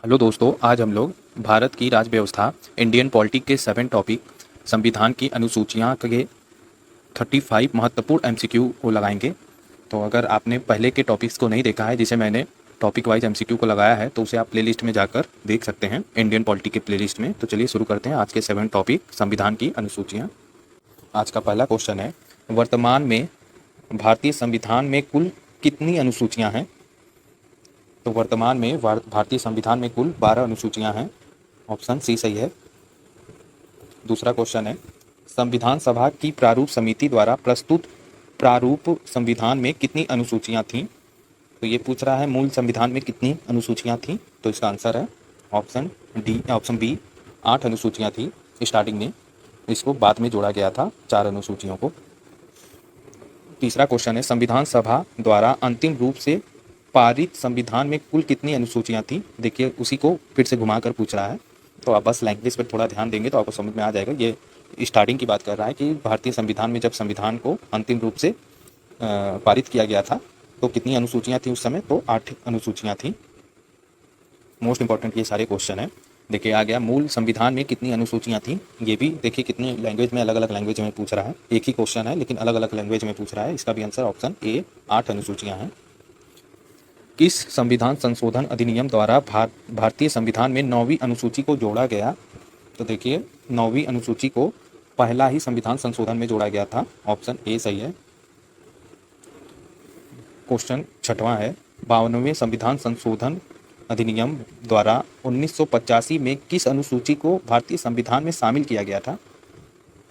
Hello दोस्तों, आज हम लोग भारत की राज्य व्यवस्था इंडियन पॉलिटिक के 7 टॉपिक संविधान की अनुसूचियाँ के 35 महत्वपूर्ण एमसीक्यू को लगाएंगे। तो अगर आपने पहले के टॉपिक्स को नहीं देखा है, जिसे मैंने टॉपिक वाइज एमसीक्यू को लगाया है, तो उसे आप प्लेलिस्ट में जाकर देख सकते हैं, इंडियन पॉलिटिक के प्लेलिस्ट में। तो चलिए शुरू करते हैं आज के 7 टॉपिक संविधान की अनुसूचियाँ। आज का पहला क्वेश्चन है, वर्तमान में भारतीय संविधान में कुल कितनी अनुसूचियाँ हैं? तो वर्तमान में भारतीय संविधान में कुल 12 अनुसूचियां हैं। ऑप्शन सी सही है। दूसरा क्वेश्चन है, संविधान सभा की प्रारूप समिति द्वारा प्रस्तुत प्रारूप संविधान में कितनी अनुसूचियां थीं? तो ये पूछ रहा है मूल संविधान में कितनी अनुसूचियां थीं। तो इसका आंसर है ऑप्शन बी, 8 अनुसूचियां थी स्टार्टिंग में। इसको बाद में जोड़ा गया था 4 अनुसूचियों को। तीसरा क्वेश्चन है, संविधान सभा द्वारा अंतिम रूप से पारित संविधान में कुल कितनी अनुसूचियां थी? देखिए, उसी को फिर से घुमाकर पूछ रहा है, तो आप बस लैंग्वेज पर थोड़ा ध्यान देंगे तो आपको समझ में आ जाएगा। ये स्टार्टिंग की बात कर रहा है कि भारतीय संविधान में जब संविधान को अंतिम रूप से पारित किया गया था तो कितनी अनुसूचियां थी उस समय? तो 8 अनुसूचियां थी। मोस्ट इंपॉर्टेंट ये सारे क्वेश्चन है। देखिए, आ गया मूल संविधान में कितनी अनुसूचियां थी। ये भी देखिए कितनी लैंग्वेज में, अलग अलग लैंग्वेज में पूछ रहा है। एक ही क्वेश्चन है लेकिन अलग अलग लैंग्वेज में पूछ रहा है। इसका भी आंसर ऑप्शन ए, 8 अनुसूचियां हैं। किस संविधान संशोधन अधिनियम द्वारा भारतीय संविधान में 9वीं अनुसूची को जोड़ा गया? तो देखिए, 9वीं अनुसूची को पहला ही संविधान संशोधन में जोड़ा गया था। ऑप्शन ए सही है। क्वेश्चन छठवां है, 52वें संविधान संशोधन अधिनियम द्वारा 1985 में किस अनुसूची को भारतीय संविधान में शामिल किया गया था?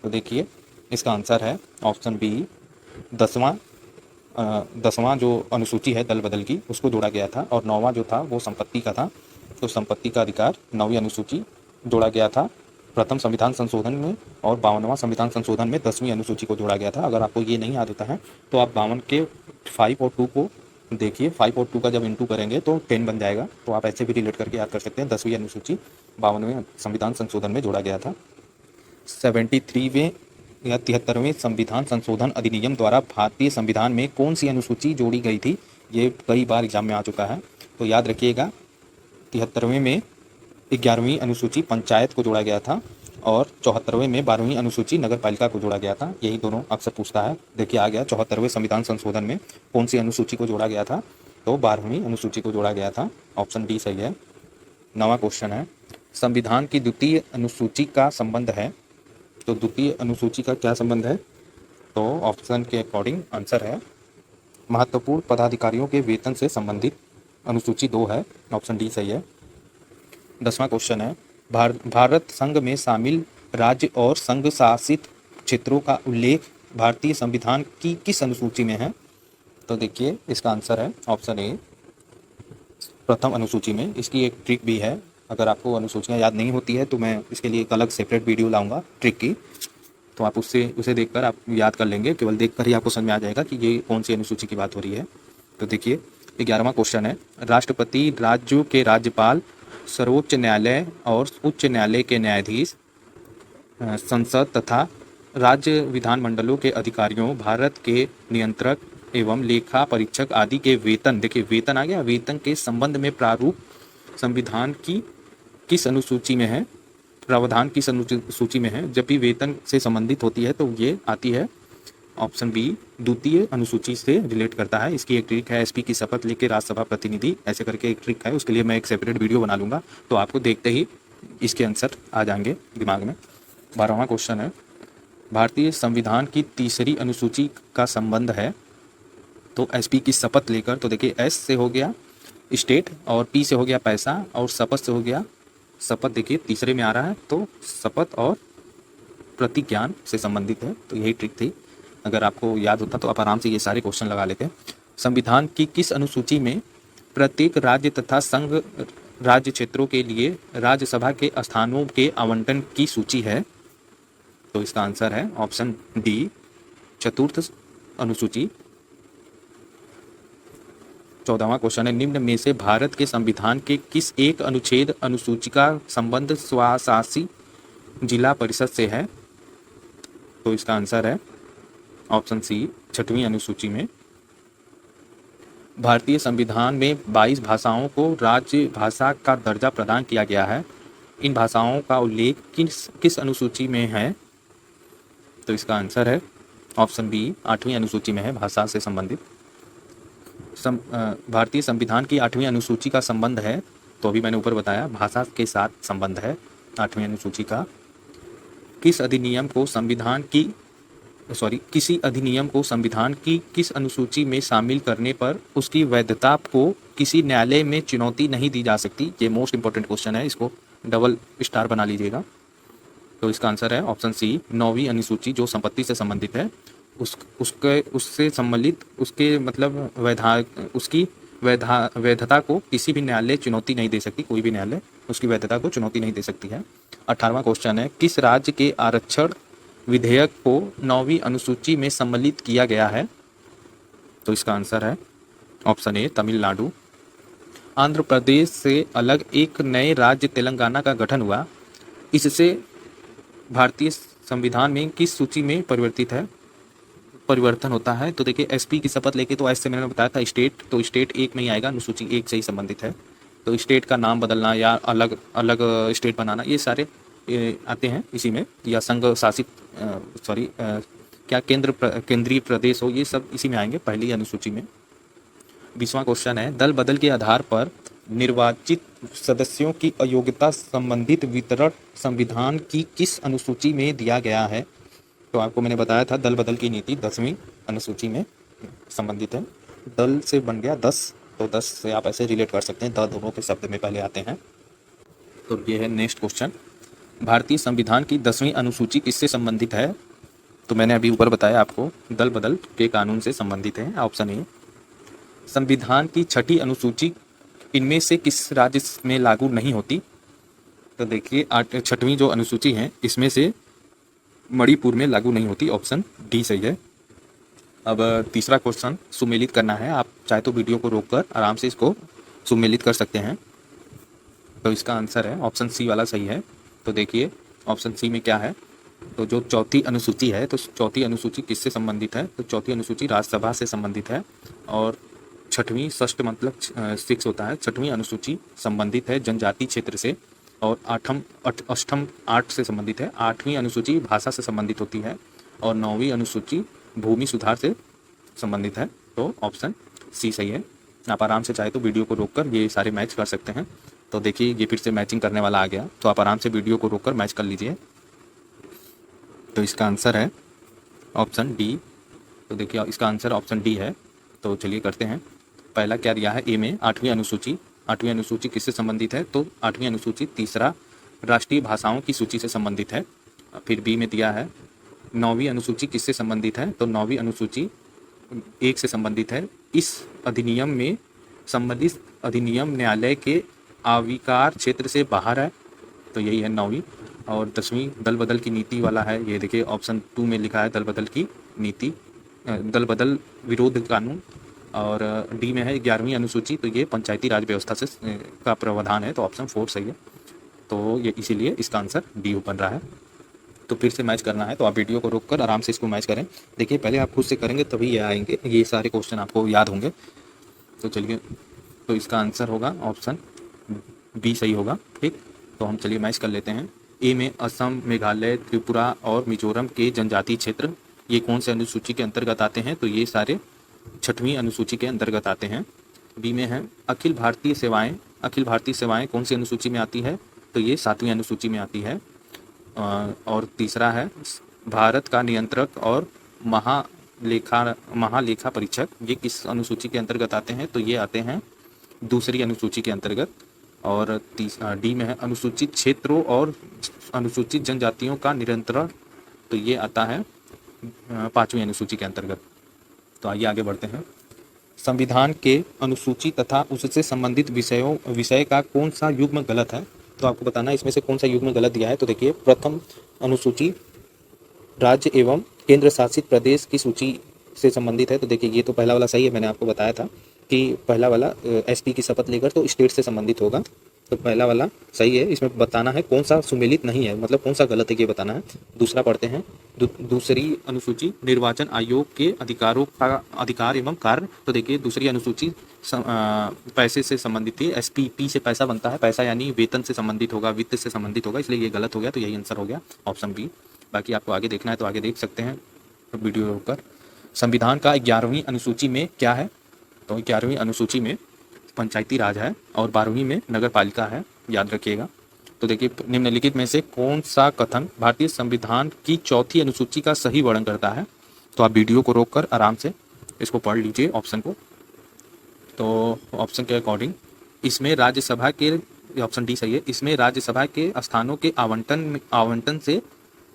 तो देखिए, इसका आंसर है ऑप्शन बी, 10वां जो अनुसूची है दल बदल की, उसको जोड़ा गया था। और 9वां जो था वो संपत्ति का था, तो संपत्ति का अधिकार 9वीं अनुसूची जोड़ा गया था प्रथम संविधान संशोधन में। और 52वां संविधान संशोधन में 10वीं अनुसूची को जोड़ा गया था। अगर आपको ये नहीं याद होता है तो आप 52 के 5 और 2 को देखिए। 5 और 2 का जब इंटू करेंगे तो 10 बन जाएगा। तो आप ऐसे भी रिलेट करके याद कर सकते हैं। 10वीं अनुसूची 52वें संविधान संशोधन में जोड़ा गया था। 73वें या 73वें संविधान संशोधन अधिनियम द्वारा भारतीय संविधान में कौन सी अनुसूची जोड़ी गई थी? ये कई बार एग्जाम में आ चुका है, तो याद रखिएगा। 73वें में 11वीं अनुसूची पंचायत को जोड़ा गया था और 74वें में 12वीं अनुसूची नगर पालिका को जोड़ा गया था। यही दोनों अक्सर पूछता है। देखिए, आ गया 74वें संविधान संशोधन में कौन सी अनुसूची को जोड़ा गया था? तो 12वीं अनुसूची को जोड़ा गया था। ऑप्शन डी सही है। 9वां क्वेश्चन है, संविधान की द्वितीय अनुसूची का संबंध है। तो द्वितीय अनुसूची का क्या संबंध है? तो ऑप्शन के अकॉर्डिंग आंसर है महत्वपूर्ण पदाधिकारियों के वेतन से संबंधित। अनुसूची 2 है। ऑप्शन डी सही है। 10वां क्वेश्चन है, भारत संघ में शामिल राज्य और संघ शासित क्षेत्रों का उल्लेख भारतीय संविधान की किस अनुसूची में है? तो देखिए, इसका आंसर है ऑप्शन ए, प्रथम अनुसूची में। इसकी एक ट्रिक भी है। अगर आपको अनुसूचियाँ याद नहीं होती है तो मैं इसके लिए एक अलग सेपरेट वीडियो लाऊंगा ट्रिक की, तो आप उसे देखकर आप याद कर लेंगे। केवल देखकर ही आपको समझ में आ जाएगा कि ये कौन सी अनुसूची की बात हो रही है। तो देखिए, 11वां क्वेश्चन है, राष्ट्रपति, राज्यों के राज्यपाल, सर्वोच्च न्यायालय और उच्च न्यायालय के न्यायाधीश, संसद तथा राज्य विधानमंडलों के अधिकारियों, भारत के नियंत्रक एवं लेखा परीक्षक आदि के वेतन, देखिए वेतन आ गया, वेतन के संबंध में प्रारूप संविधान की किस अनुसूची में है? प्रावधान किस अनुसूची में है? जब भी वेतन से संबंधित होती है तो ये आती है ऑप्शन बी, द्वितीय अनुसूची से रिलेट करता है। इसकी एक ट्रिक है, एसपी की शपथ लेके राज्यसभा प्रतिनिधि, ऐसे करके एक ट्रिक है। उसके लिए मैं एक सेपरेट वीडियो बना लूंगा, तो आपको देखते ही इसके आंसर आ जाएंगे दिमाग में। 12वां क्वेश्चन है, भारतीय संविधान की तीसरी अनुसूची का संबंध है। तो एसपी की शपथ लेकर, तो देखिए एस से हो गया स्टेट और पी से हो गया पैसा और शपथ से हो गया, शपथ देखिए तीसरे में आ रहा है, तो शपथ और प्रतिज्ञान से संबंधित है। तो यही ट्रिक थी। अगर आपको याद होता तो आप आराम से ये सारे क्वेश्चन लगा लेते। संविधान की किस अनुसूची में प्रत्येक राज्य तथा संघ राज्य क्षेत्रों के लिए राज्यसभा के स्थानों के आवंटन की सूची है? तो इसका आंसर है ऑप्शन डी, चतुर्थ अनुसूची। 14वां क्वेश्चन है, निम्न में से भारत के संविधान के किस एक अनुच्छेद अनुसूची का संबंध स्वशासी जिला परिषद से है? तो इसका आंसर है ऑप्शन सी, 6वीं अनुसूची में। भारतीय संविधान में 22 भाषाओं को राज्य भाषा का दर्जा प्रदान किया गया है। इन भाषाओं का उल्लेख किस किस अनुसूची में है? तो इसका आंसर है ऑप्शन बी, 8वीं अनुसूची में है, भाषा से संबंधित। भारतीय संविधान की 8वीं अनुसूची का संबंध है, तो अभी मैंने ऊपर बताया भाषा के साथ संबंध है 8वीं अनुसूची का। किसी अधिनियम को संविधान की किस अनुसूची में शामिल करने पर उसकी वैधता को किसी न्यायालय में चुनौती नहीं दी जा सकती? ये मोस्ट इंपॉर्टेंट क्वेश्चन है, इसको डबल स्टार बना लीजिएगा। तो इसका आंसर है ऑप्शन सी, 9वीं अनुसूची जो संपत्ति से संबंधित है, उससे सम्मिलित उसके मतलब उसकी वैधता को किसी भी न्यायालय चुनौती नहीं दे सकती, कोई भी न्यायालय उसकी वैधता को चुनौती नहीं दे सकती है। 18वां क्वेश्चन है, किस राज्य के आरक्षण विधेयक को 9वीं अनुसूची में सम्मिलित किया गया है? तो इसका आंसर है ऑप्शन ए, तमिलनाडु। आंध्र प्रदेश से अलग एक नए राज्य तेलंगाना का गठन हुआ, इससे भारतीय संविधान में किस सूची में परिवर्तन होता है? तो देखिए एसपी की शपथ लेके, तो ऐसे मैंने बताया था स्टेट, तो स्टेट 1 में ही आएगा, अनुसूची 1 से ही संबंधित है। तो स्टेट का नाम बदलना या अलग अलग स्टेट बनाना, ये सारे आते हैं इसी में, या संघ शासित केंद्रीय प्रदेश हो, ये सब इसी में आएंगे पहली अनुसूची में। 20वां क्वेश्चन है, दल बदल के आधार पर निर्वाचित सदस्यों की अयोग्यता संबंधित वितरण संविधान की किस अनुसूची में दिया गया है? तो आपको मैंने बताया था दल बदल की नीति 10वीं अनुसूची में संबंधित है। दल से बन गया 10, तो 10 से आप ऐसे रिलेट कर सकते हैं, द दोनों के शब्द में पहले आते हैं। तो ये है नेक्स्ट क्वेश्चन, भारतीय संविधान की 10वीं अनुसूची किससे संबंधित है? तो मैंने अभी ऊपर बताया आपको, दल बदल के कानून से संबंधित है, ऑप्शन ए। संविधान की 6ठी अनुसूची इनमें से किस राज्य में लागू नहीं होती? तो देखिए 6वीं जो अनुसूची है इसमें से मणिपुर में लागू नहीं होती, ऑप्शन डी सही है। अब तीसरा क्वेश्चन सुमेलित करना है, आप चाहे तो वीडियो को रोककर आराम से इसको सुमेलित कर सकते हैं। तो इसका आंसर है ऑप्शन सी वाला सही है। तो देखिए ऑप्शन सी में क्या है, तो जो चौथी अनुसूची है, तो चौथी अनुसूची किससे संबंधित है? तो चौथी अनुसूची राज्यसभा से संबंधित है, और 6वीं षष्ठ मतलब 6 होता है, 6वीं अनुसूची संबंधित है जनजाति क्षेत्र से, और अष्टम 8 से संबंधित है। 8वीं अनुसूची भाषा से संबंधित होती है, और 9वीं अनुसूची भूमि सुधार से संबंधित है। तो ऑप्शन सी सही है। आप आराम से चाहे तो वीडियो को रोककर ये सारे मैच कर सकते हैं। तो देखिए ये फिर से मैचिंग करने वाला आ गया, तो आप आराम से वीडियो को रोककर मैच कर लीजिए। तो इसका आंसर है ऑप्शन डी। तो देखिए इसका आंसर ऑप्शन डी है। तो चलिए करते हैं, पहला क्या दिया है ए में, 8वीं अनुसूची। 8वीं अनुसूची किससे संबंधित है? तो 8वीं अनुसूची तीसरा राष्ट्रीय भाषाओं की सूची से संबंधित है। फिर बी में दिया है 9वीं अनुसूची किससे संबंधित है? तो 9वीं अनुसूची 1 से संबंधित है। इस अधिनियम में संबंधित अधिनियम न्यायालय के आविकार क्षेत्र से बाहर है, तो यही है 9वीं। और 10वीं दल बदल की नीति वाला है, ये देखिए ऑप्शन 2 में लिखा है दल बदल की नीति, दल बदल विरोध कानून। और डी में है 11वीं अनुसूची, तो ये पंचायती राज व्यवस्था से का प्रावधान है, तो ऑप्शन 4 सही है। तो ये इसीलिए इसका आंसर डी बन रहा है। तो फिर से मैच करना है, तो आप वीडियो को रोककर आराम से इसको मैच करें। देखिए पहले आप खुद से करेंगे तभी ये आएंगे, ये सारे क्वेश्चन आपको याद होंगे। तो चलिए, तो इसका आंसर होगा ऑप्शन बी सही होगा। ठीक, तो हम चलिए मैच कर लेते हैं। ए में असम, मेघालय, त्रिपुरा और मिजोरम के जनजातीय क्षेत्र, ये कौन से अनुसूची के अंतर्गत आते हैं? तो ये सारे 6वीं अनुसूची के अंतर्गत आते हैं। बी में है अखिल भारतीय सेवाएं। अखिल भारतीय सेवाएं कौन सी अनुसूची में आती है? तो ये 7वीं अनुसूची में आती है। और तीसरा है भारत का नियंत्रक और महालेखा परीक्षक, ये किस अनुसूची के अंतर्गत आते हैं? तो ये आते हैं 2री अनुसूची के अंतर्गत। और डी में है अनुसूचित क्षेत्रों और अनुसूचित जनजातियों का नियंत्रण, तो ये आता है 5वीं अनुसूची के अंतर्गत। तो आइए आगे बढ़ते हैं। संविधान के अनुसूची तथा उससे संबंधित विषय का कौन सा युग्म गलत है? तो आपको बताना है इसमें से कौन सा युग्म गलत दिया है। तो देखिए प्रथम अनुसूची राज्य एवं केंद्र शासित प्रदेश की सूची से संबंधित है, तो देखिए ये तो पहला वाला सही है, मैंने आपको बताया था कि पहला वाला एसपी की शपथ लेकर तो स्टेट से संबंधित होगा। तो पहला वाला सही है, इसमें बताना है कौन सा सुमेलित नहीं है, मतलब कौन सा गलत है ये बताना है। दूसरा पढ़ते हैं, दूसरी अनुसूची निर्वाचन आयोग के अधिकारों का अधिकार एवं कार्य। तो देखिए दूसरी अनुसूची पैसे से संबंधित थी, एसपीपी से पैसा बनता है, पैसा यानी वेतन से संबंधित होगा, वित्त से संबंधित होगा, इसलिए ये गलत हो गया, तो यही आंसर हो गया ऑप्शन बी। बाकी आपको आगे देखना है तो आगे देख सकते हैं वीडियो रोककर। संविधान का 11वीं अनुसूची में क्या है, तो 11वीं अनुसूची में पंचायती राज है और 12वीं में नगर पालिका है, याद रखिएगा। तो देखिए निम्नलिखित में से कौन सा कथन भारतीय संविधान की चौथी अनुसूची का सही वर्णन करता है। तो आप वीडियो को रोककर आराम से इसको पढ़ लीजिए ऑप्शन को। तो ऑप्शन के अकॉर्डिंग इसमें राज्यसभा के, ऑप्शन डी सही है, इसमें राज्यसभा के स्थानों के आवंटन से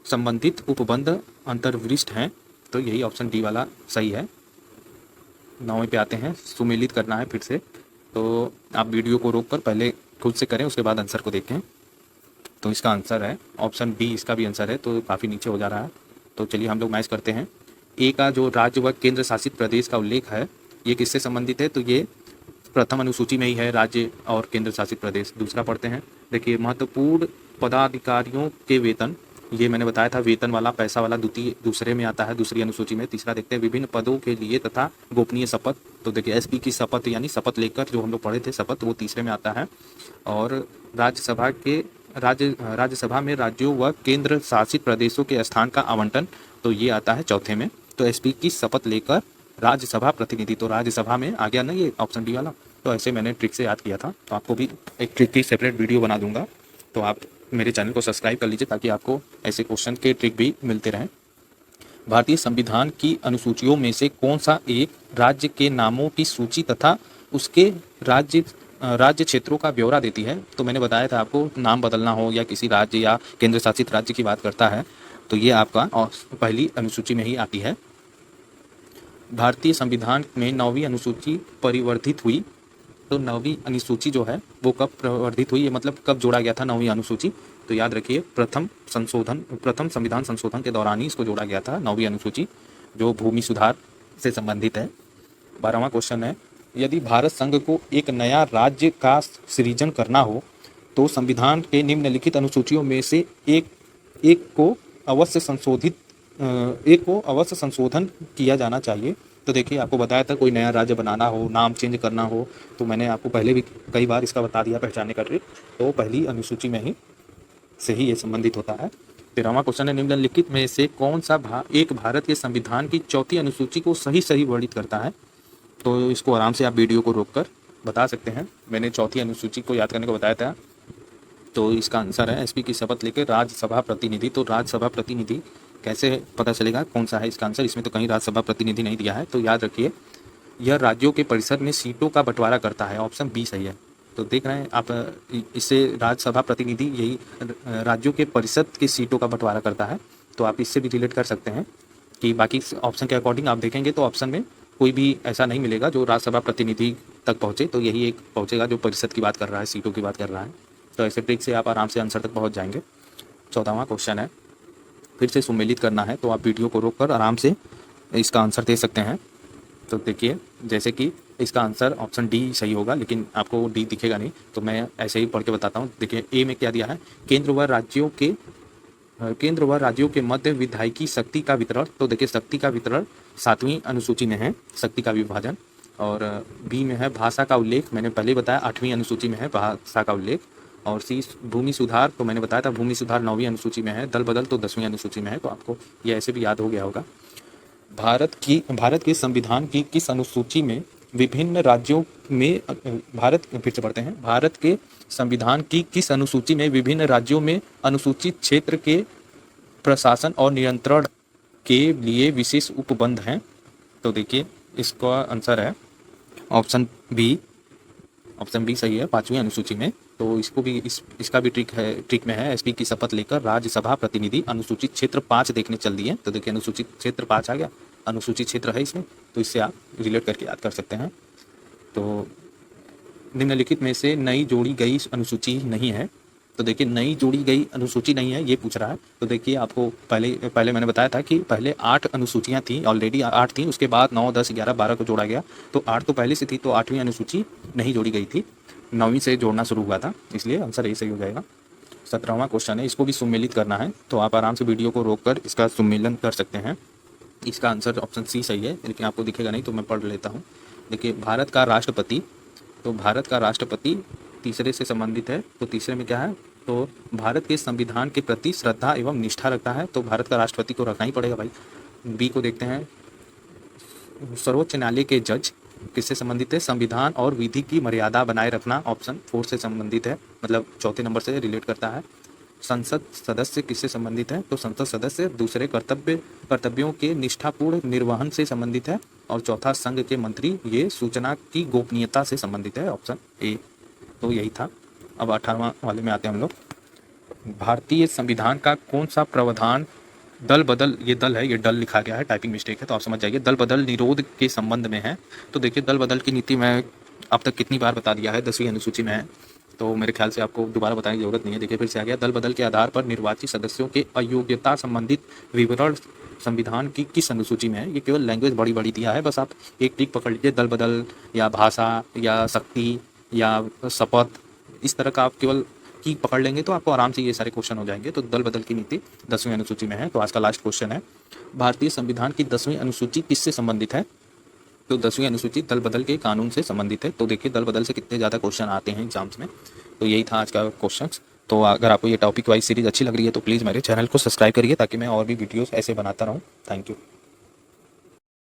संबंधित उपबंध अंतर्विष्ट हैं। तो यही ऑप्शन डी वाला सही है। 9वें पे आते हैं, सुमेलित करना है फिर से, तो आप वीडियो को रोक कर पहले खुद से करें, उसके बाद आंसर को देखें। तो इसका आंसर है ऑप्शन बी, इसका भी आंसर है, तो काफ़ी नीचे हो जा रहा है। तो चलिए हम लोग मैच करते हैं। ए का जो राज्य व केंद्र शासित प्रदेश का उल्लेख है, ये किससे संबंधित है, तो ये प्रथम अनुसूची में ही है, राज्य और केंद्र शासित प्रदेश। दूसरा पढ़ते हैं, देखिए महत्वपूर्ण पदाधिकारियों के वेतन, ये मैंने बताया था वेतन वाला पैसा वाला दूसरे में आता है, दूसरी अनुसूची में। तीसरा देखते हैं विभिन्न पदों के लिए तथा गोपनीय शपथ, तो देखिए एसपी की शपथ यानी शपथ लेकर जो हम लोग पढ़े थे शपथ, वो तीसरे में आता है। और राज्यसभा में राज्यों व केंद्र शासित प्रदेशों के स्थान का आवंटन, तो ये आता है चौथे में। तो एसपी की शपथ लेकर राज्यसभा प्रतिनिधि, तो राज्यसभा में आ गया ना ये ऑप्शन डी वाला। तो ऐसे मैंने ट्रिक से याद किया था, तो आपको भी एक ट्रिक की सेपरेट वीडियो बना दूंगा, तो आप मेरे चैनल को सब्सक्राइब कर लीजिए ताकि आपको ऐसे क्वेश्चन के ट्रिक भी मिलते रहें। भारतीय संविधान की अनुसूचियों में से कौन सा एक राज्य के नामों की सूची तथा उसके राज्य क्षेत्रों का ब्यौरा देती है। तो मैंने बताया था आपको, नाम बदलना हो या किसी राज्य या केंद्र शासित राज्य की बात करता है तो ये आपका पहली अनुसूची में ही आती है। भारतीय संविधान में 9वीं अनुसूची परिवर्धित हुई, तो 9वीं अनुसूची जो है वो कब परिवर्धित हुई, मतलब कब जोड़ा गया था 9वीं अनुसूची, तो याद रखिए प्रथम संविधान संशोधन के दौरान ही इसको जोड़ा गया था 9वीं अनुसूची, जो भूमि सुधार से संबंधित है। 12वां क्वेश्चन है, यदि भारत संघ को एक नया राज्य का सृजन करना हो तो संविधान के निम्नलिखित अनुसूचियों में से एक को अवश्य संशोधन किया जाना चाहिए। तो देखिए आपको बताया था कोई नया राज्य बनाना हो, नाम चेंज करना हो, तो मैंने आपको पहले भी कई बार इसका बता दिया पहचानने का ट्रिक, तो पहली अनुसूची में ही से ही ये संबंधित होता है। 13वां क्वेश्चन है, निम्नलिखित में से कौन सा एक भारत के संविधान की चौथी अनुसूची को सही वर्णित करता है। तो इसको आराम से आप वीडियो को रोककर बता सकते हैं, मैंने चौथी अनुसूची को याद करने को बताया था। तो इसका आंसर है एसपी की शपथ लेकर राज्यसभा प्रतिनिधि। तो राज्यसभा प्रतिनिधि कैसे पता चलेगा कौन सा है इसका आंसर, इसमें तो कहीं राज्यसभा प्रतिनिधि नहीं दिया है। तो याद रखिए यह राज्यों के परिषद में सीटों का बंटवारा करता है, ऑप्शन बी सही है। तो देख रहे हैं आप, इससे राज्यसभा प्रतिनिधि यही राज्यों के परिषद की सीटों का बंटवारा करता है। तो आप इससे भी रिलेट कर सकते हैं कि बाकी ऑप्शन के अकॉर्डिंग आप देखेंगे तो ऑप्शन में कोई भी ऐसा नहीं मिलेगा जो राज्यसभा प्रतिनिधि तक पहुँचे, तो यही एक पहुँचेगा जो परिषद की बात कर रहा है, सीटों की बात कर रहा है। तो ऐसे ट्रिक से आप आराम से आंसर तक पहुँच जाएंगे। 14वां क्वेश्चन है, फिर से सुमेलित करना है, तो आप वीडियो को रोककर आराम से इसका आंसर दे सकते हैं। तो देखिए जैसे कि इसका आंसर ऑप्शन डी सही होगा, लेकिन आपको डी दिखेगा नहीं, तो मैं ऐसे ही पढ़ के बताता हूँ। देखिए ए में क्या दिया है, केंद्र व राज्यों के मध्य विधायिकी शक्ति का वितरण। तो देखिए शक्ति का वितरण 7वीं अनुसूची में है, शक्ति का विभाजन। और बी में है भाषा का उल्लेख, मैंने पहले बताया 8वीं अनुसूची में है भाषा का उल्लेख। और सी भूमि सुधार, तो मैंने बताया था भूमि सुधार 9वीं अनुसूची में है। दल बदल तो 10वीं अनुसूची में है, तो आपको ये ऐसे भी याद हो गया होगा। भारत के संविधान की किस अनुसूची में विभिन्न राज्यों में फिर से पढ़ते हैं, भारत के संविधान की किस अनुसूची में विभिन्न राज्यों में अनुसूचित क्षेत्र के प्रशासन और नियंत्रण के लिए विशेष उपबंध हैं। तो देखिए इसका आंसर है ऑप्शन बी सही है, 5वीं अनुसूची में। तो इसको भी इसका भी ट्रिक में है, एसपी की शपथ लेकर राज्यसभा प्रतिनिधि, अनुसूचित क्षेत्र 5 देखने चल दिए। तो देखिए अनुसूचित क्षेत्र 5 आ गया, अनुसूचित क्षेत्र है इसमें, तो इससे आप रिलेट करके याद कर सकते हैं। तो निम्नलिखित में से नई जोड़ी गई अनुसूची नहीं है। तो देखिए नई जोड़ी गई अनुसूची नहीं है ये पूछ रहा है। तो देखिए आपको पहले मैंने बताया था कि पहले 8 अनुसूचियाँ थी, ऑलरेडी 8 थी, उसके बाद 9, 10, 11, 12 को जोड़ा गया। तो 8 तो पहले से थी, तो 8वीं अनुसूची नहीं जोड़ी गई थी। 9वीं से जोड़ना शुरू हुआ था, इसलिए आंसर यही सही हो जाएगा। 17वां क्वेश्चन है, इसको भी सुमेलित करना है तो आप आराम से वीडियो को रोककर इसका सुमेलन कर सकते हैं। इसका आंसर ऑप्शन सी सही है, लेकिन आपको दिखेगा नहीं तो मैं पढ़ लेता हूँ। देखिए, भारत का राष्ट्रपति, तो भारत का राष्ट्रपति तीसरे से संबंधित है, तो तीसरे में क्या है, तो भारत के संविधान के प्रति श्रद्धा एवं निष्ठा रखता है, तो भारत का राष्ट्रपति को रखना ही पड़ेगा भाई। बी को देखते हैं, सर्वोच्च न्यायालय के जज किससे संबंधित है, संविधान और विधि की मर्यादा बनाए रखना, ऑप्शन 4 से संबंधित है, मतलब चौथे नंबर से रिलेट करता है। संसद सदस्य किससे संबंधित है, तो संसद सदस्य दूसरे कर्तव्यों के निष्ठापूर्ण निर्वहन से संबंधित है। और चौथा, संघ के मंत्री, ये सूचना की गोपनीयता से संबंधित है, ऑप्शन ए। तो यही था। अब 18वां वाले में आते हैं हम लोग। भारतीय संविधान का कौन सा प्रावधान दल बदल, ये दल है, ये डल लिखा गया है, टाइपिंग मिस्टेक है तो आप समझ जाइए, दल बदल निरोध के संबंध में है। तो देखिए, दल बदल की नीति मैं अब तक कितनी बार बता दिया है, 10वीं अनुसूची में है, तो मेरे ख्याल से आपको दोबारा बताने की जरूरत नहीं है। देखिए फिर से आ गया, दल बदल के आधार पर निर्वाचित सदस्यों के अयोग्यता संबंधित विवरण संविधान की किस अनुसूची में है। ये केवल लैंग्वेज बड़ी बड़ी दिया है, बस आप एक टिक पकड़ लीजिए, दल बदल या भाषा या शक्ति या शपथ, इस तरह का आप केवल की पकड़ लेंगे तो आपको आराम से ये सारे क्वेश्चन हो जाएंगे। तो दल बदल की नीति 10वीं अनुसूची में है। तो आज का लास्ट क्वेश्चन है, भारतीय संविधान की 10वीं अनुसूची किससे संबंधित है, तो 10वीं अनुसूची दल बदल के कानून से संबंधित है। तो देखिए, दल बदल से कितने ज़्यादा क्वेश्चन आते हैं एग्जाम्स में। तो यही था आज का क्वेश्चन। तो अगर आपको ये टॉपिक वाइज सीरीज अच्छी लग रही है तो प्लीज़ मेरे चैनल को सब्सक्राइब करिए, ताकि मैं और भी वीडियोस ऐसे बनाता रहूँ। Thank you.